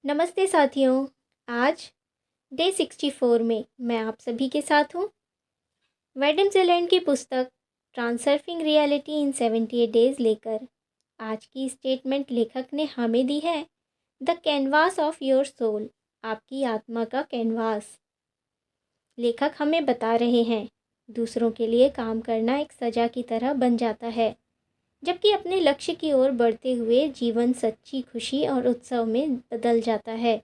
नमस्ते साथियों। आज डे 64 में मैं आप सभी के साथ हूँ। वैडम जेलैंड की पुस्तक ट्रांसर्फिंग रियलिटी इन 78 डेज लेकर आज की स्टेटमेंट लेखक ने हमें दी है। The canvas of your soul, आपकी आत्मा का कैनवास। लेखक हमें बता रहे हैं दूसरों के लिए काम करना एक सज़ा की तरह बन जाता है, जबकि अपने लक्ष्य की ओर बढ़ते हुए जीवन सच्ची खुशी और उत्सव में बदल जाता है।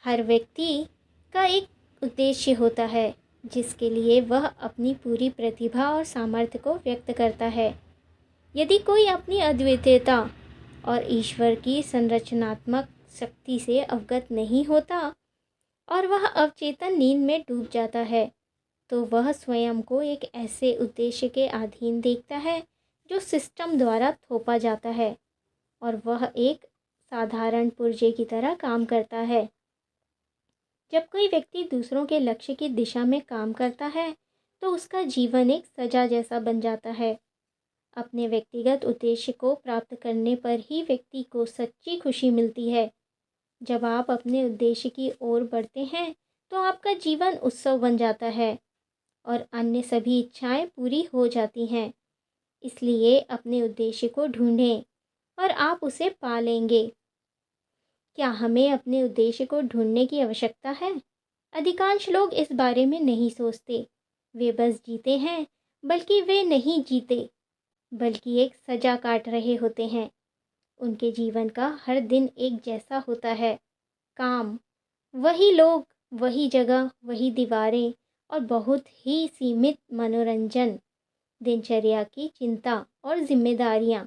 हर व्यक्ति का एक उद्देश्य होता है जिसके लिए वह अपनी पूरी प्रतिभा और सामर्थ्य को व्यक्त करता है। यदि कोई अपनी अद्वितीयता और ईश्वर की संरचनात्मक शक्ति से अवगत नहीं होता और वह अवचेतन नींद में डूब जाता है, तो वह स्वयं को एक ऐसे उद्देश्य के अधीन देखता है जो सिस्टम द्वारा थोपा जाता है, और वह एक साधारण पुर्जे की तरह काम करता है। जब कोई व्यक्ति दूसरों के लक्ष्य की दिशा में काम करता है तो उसका जीवन एक सजा जैसा बन जाता है। अपने व्यक्तिगत उद्देश्य को प्राप्त करने पर ही व्यक्ति को सच्ची खुशी मिलती है। जब आप अपने उद्देश्य की ओर बढ़ते हैं तो आपका जीवन उत्सव बन जाता है और अन्य सभी इच्छाएं पूरी हो जाती हैं। इसलिए अपने उद्देश्य को ढूंढें और आप उसे पा लेंगे। क्या हमें अपने उद्देश्य को ढूंढने की आवश्यकता है? अधिकांश लोग इस बारे में नहीं सोचते। वे बस जीते हैं, बल्कि वे नहीं जीते, बल्कि एक सजा काट रहे होते हैं। उनके जीवन का हर दिन एक जैसा होता है। काम, वही लोग, वही जगह, वही दीवारें और बहुत ही सीमित मनोरंजन। दिनचर्या की चिंता और जिम्मेदारियां।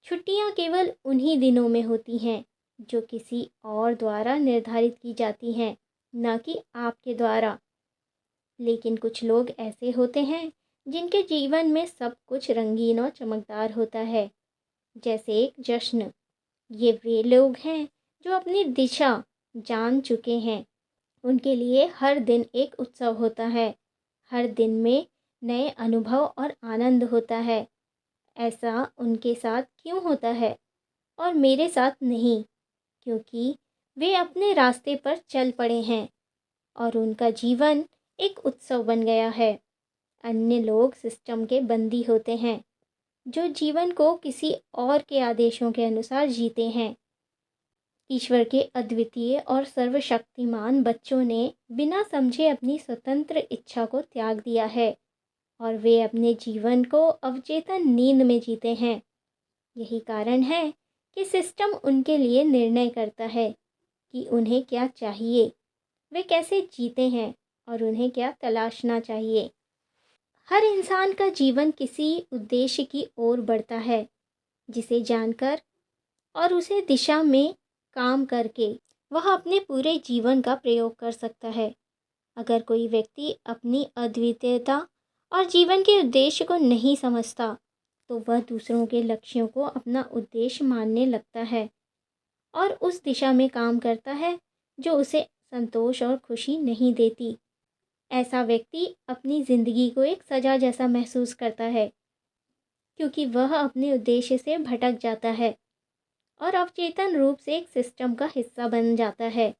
छुट्टियां केवल उन्हीं दिनों में होती हैं जो किसी और द्वारा निर्धारित की जाती हैं, न कि आपके द्वारा। लेकिन कुछ लोग ऐसे होते हैं जिनके जीवन में सब कुछ रंगीन और चमकदार होता है, जैसे एक जश्न। ये वे लोग हैं जो अपनी दिशा जान चुके हैं। उनके लिए हर दिन एक उत्सव होता है। हर दिन में नए अनुभव और आनंद होता है। ऐसा उनके साथ क्यों होता है और मेरे साथ नहीं? क्योंकि वे अपने रास्ते पर चल पड़े हैं और उनका जीवन एक उत्सव बन गया है। अन्य लोग सिस्टम के बंदी होते हैं जो जीवन को किसी और के आदेशों के अनुसार जीते हैं। ईश्वर के अद्वितीय और सर्वशक्तिमान बच्चों ने बिना समझे अपनी स्वतंत्र इच्छा को त्याग दिया है और वे अपने जीवन को अवचेतन नींद में जीते हैं। यही कारण है कि सिस्टम उनके लिए निर्णय करता है कि उन्हें क्या चाहिए, वे कैसे जीते हैं और उन्हें क्या तलाशना चाहिए। हर इंसान का जीवन किसी उद्देश्य की ओर बढ़ता है, जिसे जानकर और उसे दिशा में काम करके वह अपने पूरे जीवन का प्रयोग कर सकता है। अगर कोई व्यक्ति अपनी अद्वितीयता और जीवन के उद्देश्य को नहीं समझता तो वह दूसरों के लक्ष्यों को अपना उद्देश्य मानने लगता है और उस दिशा में काम करता है जो उसे संतोष और खुशी नहीं देती। ऐसा व्यक्ति अपनी ज़िंदगी को एक सज़ा जैसा महसूस करता है, क्योंकि वह अपने उद्देश्य से भटक जाता है और अवचेतन रूप से एक सिस्टम का हिस्सा बन जाता है।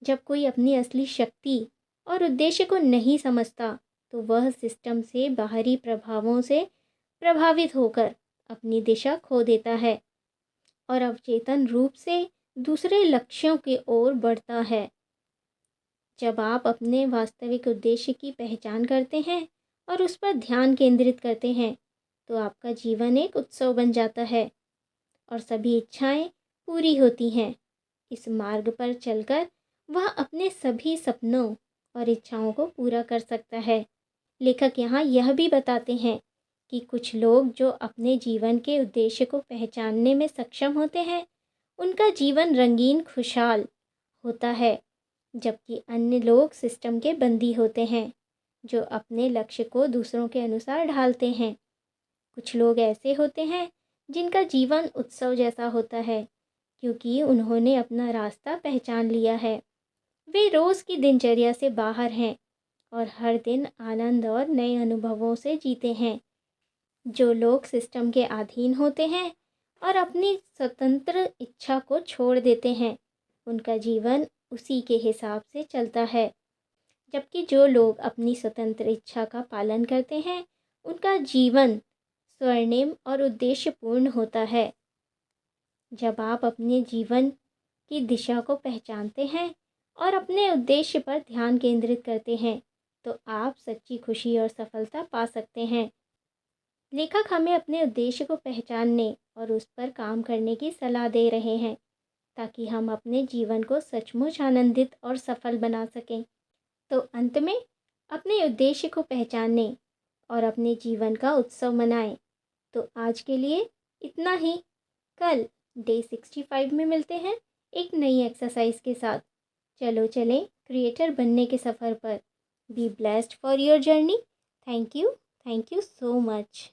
जब कोई अपनी असली शक्ति और उद्देश्य को नहीं समझता तो वह सिस्टम से बाहरी प्रभावों से प्रभावित होकर अपनी दिशा खो देता है और अवचेतन रूप से दूसरे लक्ष्यों की ओर बढ़ता है। जब आप अपने वास्तविक उद्देश्य की पहचान करते हैं और उस पर ध्यान केंद्रित करते हैं तो आपका जीवन एक उत्सव बन जाता है और सभी इच्छाएं पूरी होती हैं। इस मार्ग पर चलकर वह अपने सभी सपनों और इच्छाओं को पूरा कर सकता है। लेखक यहाँ यह भी बताते हैं कि कुछ लोग जो अपने जीवन के उद्देश्य को पहचानने में सक्षम होते हैं, उनका जीवन रंगीन खुशहाल होता है, जबकि अन्य लोग सिस्टम के बंदी होते हैं जो अपने लक्ष्य को दूसरों के अनुसार ढालते हैं। कुछ लोग ऐसे होते हैं जिनका जीवन उत्सव जैसा होता है क्योंकि उन्होंने अपना रास्ता पहचान लिया है। वे रोज़ की दिनचर्या से बाहर हैं और हर दिन आनंद और नए अनुभवों से जीते हैं। जो लोग सिस्टम के अधीन होते हैं और अपनी स्वतंत्र इच्छा को छोड़ देते हैं, उनका जीवन उसी के हिसाब से चलता है, जबकि जो लोग अपनी स्वतंत्र इच्छा का पालन करते हैं उनका जीवन स्वर्णिम और उद्देश्यपूर्ण होता है। जब आप अपने जीवन की दिशा को पहचानते हैं और अपने उद्देश्य पर ध्यान केंद्रित करते हैं तो आप सच्ची खुशी और सफलता पा सकते हैं। लेखक हमें अपने उद्देश्य को पहचानने और उस पर काम करने की सलाह दे रहे हैं ताकि हम अपने जीवन को सचमुच आनंदित और सफल बना सकें। तो अंत में अपने उद्देश्य को पहचानने और अपने जीवन का उत्सव मनाएं। तो आज के लिए इतना ही। कल डे 65 में मिलते हैं एक नई एक्सरसाइज के साथ। चलो चलें क्रिएटर बनने के सफ़र पर। Be blessed for your journey. Thank you so much.